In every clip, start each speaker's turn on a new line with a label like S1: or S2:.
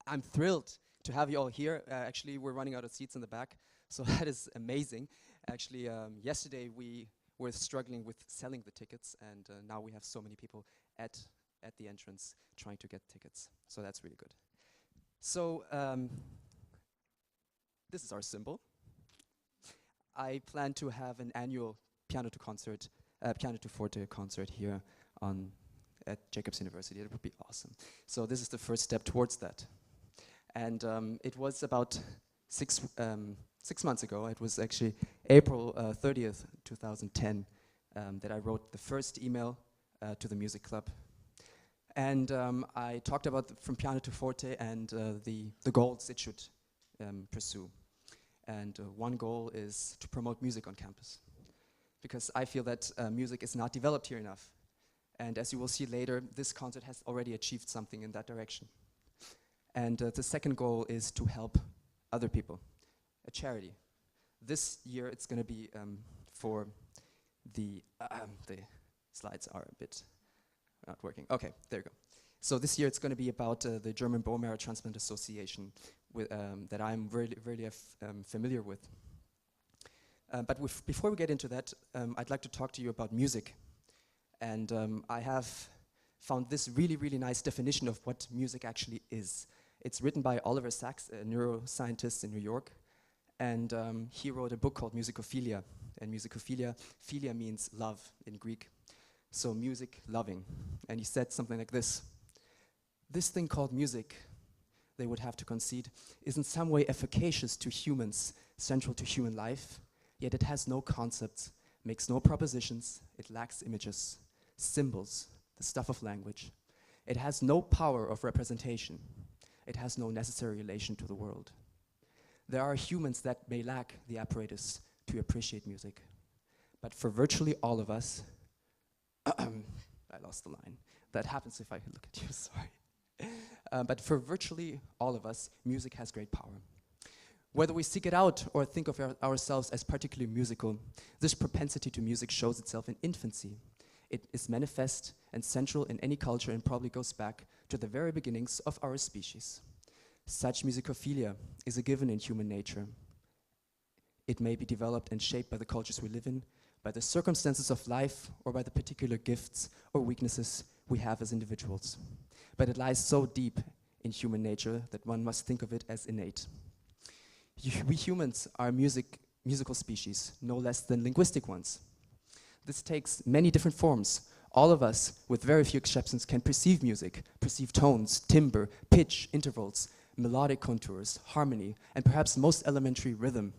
S1: I'm thrilled to have you all here. Actually, we're running out of seats in the back, so that is amazing. Actually, yesterday we were struggling with selling the tickets, and now we have so many people at the entrance trying to get tickets. So that's really good. So this is our symbol. I plan to have an annual piano to Forte concert here at Jacobs University. It would be awesome. So this is the first step towards that. And it was about six months ago. It was actually April 30th, 2010, that I wrote the first email to the music club. And I talked about from piano to forte and the goals it should pursue. And one goal is to promote music on campus, because I feel that music is not developed here enough. And as you will see later, this concert has already achieved something in that direction. And the second goal is to help other people, a charity. This year it's going to be for the slides are a bit not working. Okay, there you go. So this year it's going to be about the German Bone Marrow Transplant Association that I'm really familiar with. But before we get into that, I'd like to talk to you about music. And I have found this really nice definition of what music actually is. It's written by Oliver Sacks, a neuroscientist in New York. And he wrote a book called Musicophilia. And philia means love in Greek. So music, loving. And he said something like this. This thing called music, they would have to concede, is in some way efficacious to humans, central to human life, yet it has no concepts, makes no propositions, it lacks images, symbols, the stuff of language. It has no power of representation. It has no necessary relation to the world. There are humans that may lack the apparatus to appreciate music, but for virtually all of us, I lost the line. That happens if I look at you, sorry. But for virtually all of us, music has great power. Whether we seek it out or think of ourselves as particularly musical, this propensity to music shows itself in infancy. It is manifest and central in any culture and probably goes back to the very beginnings of our species. Such musicophilia is a given in human nature. It may be developed and shaped by the cultures we live in, by the circumstances of life, or by the particular gifts or weaknesses we have as individuals. But it lies so deep in human nature that one must think of it as innate. We humans are musical species, no less than linguistic ones. This takes many different forms. All of us, with very few exceptions, can perceive music, perceive tones, timbre, pitch, intervals, melodic contours, harmony, and perhaps most elementary rhythm.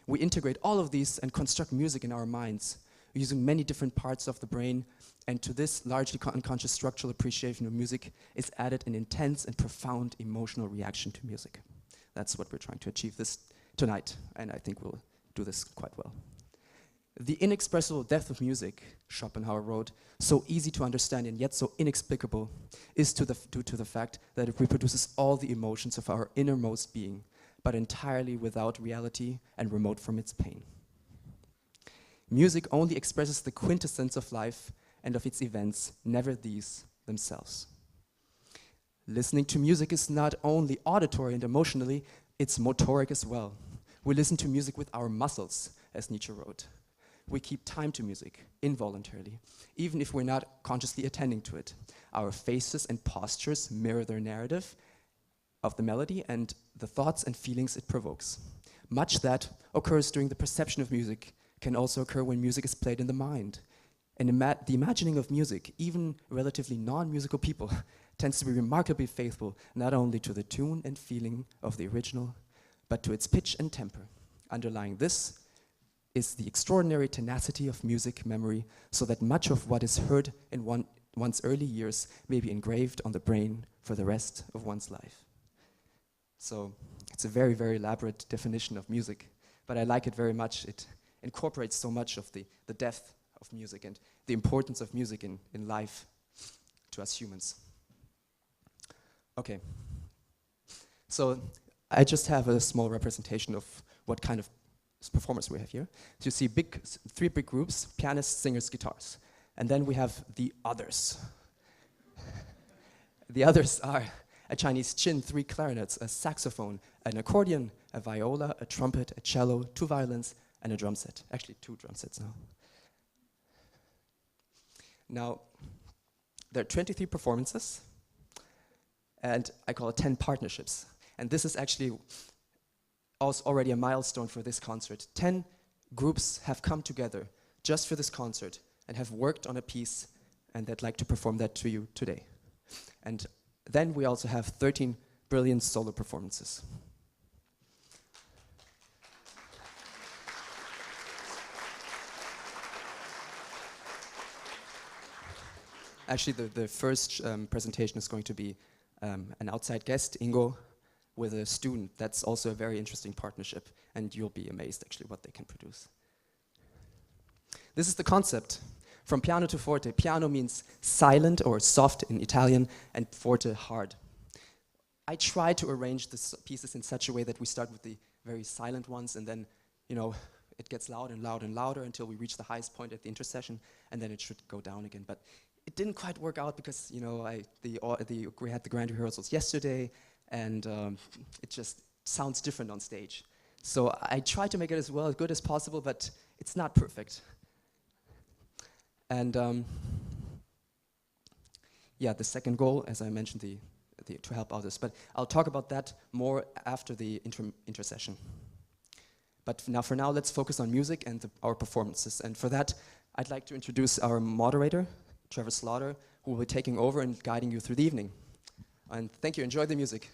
S1: We integrate all of these and construct music in our minds, using many different parts of the brain, and to this largely unconscious structural appreciation of music is added an intense and profound emotional reaction to music. That's what we're trying to achieve tonight, and I think we'll do this quite well. The inexpressible depth of music, Schopenhauer wrote, so easy to understand and yet so inexplicable, is due to the fact that it reproduces all the emotions of our innermost being, but entirely without reality and remote from its pain. Music only expresses the quintessence of life and of its events, never these themselves. Listening to music is not only auditory and emotionally, it's motoric as well. We listen to music with our muscles, as Nietzsche wrote. We keep time to music, involuntarily, even if we're not consciously attending to it. Our faces and postures mirror their narrative of the melody and the thoughts and feelings it provokes. Much that occurs during the perception of music can also occur when music is played in the mind. And the imagining of music, even relatively non-musical people, tends to be remarkably faithful not only to the tune and feeling of the original, but to its pitch and temper. Underlying this is the extraordinary tenacity of music memory, so that much of what is heard in one's early years may be engraved on the brain for the rest of one's life. So it's a very elaborate definition of music, but I like it very much. It incorporates so much of the depth of music and the importance of music in life to us humans. Okay, so I just have a small representation of what kind of performers we have here. So you see three big groups, pianists, singers, guitars. And then we have the others. The others are a Chinese chin, 3 clarinets, a saxophone, an accordion, a viola, a trumpet, a cello, 2 violins, and a drum set. Actually, 2 drum sets now. Now, there are 23 performances, and I call it 10 partnerships. And this is actually also already a milestone for this concert. 10 groups have come together just for this concert and have worked on a piece, and they'd like to perform that to you today. And then we also have 13 brilliant solo performances. Actually, the first presentation is going to be an outside guest, Ingo, with a student. That's also a very interesting partnership, and you'll be amazed actually what they can produce. This is the concept. From piano to forte. Piano means silent or soft in Italian, and forte hard. I try to arrange the pieces in such a way that we start with the very silent ones, and then, you know, it gets loud and loud and louder until we reach the highest point at the intercession, and then it should go down again. But it didn't quite work out because, you know, we had the grand rehearsals yesterday, and it just sounds different on stage. So I try to make it as good as possible, but it's not perfect. And yeah, the second goal, as I mentioned, to help others. But I'll talk about that more after the intercession. But for now, let's focus on music and our performances. And for that, I'd like to introduce our moderator, Trevor Slaughter, who will be taking over and guiding you through the evening. And thank you. Enjoy the music.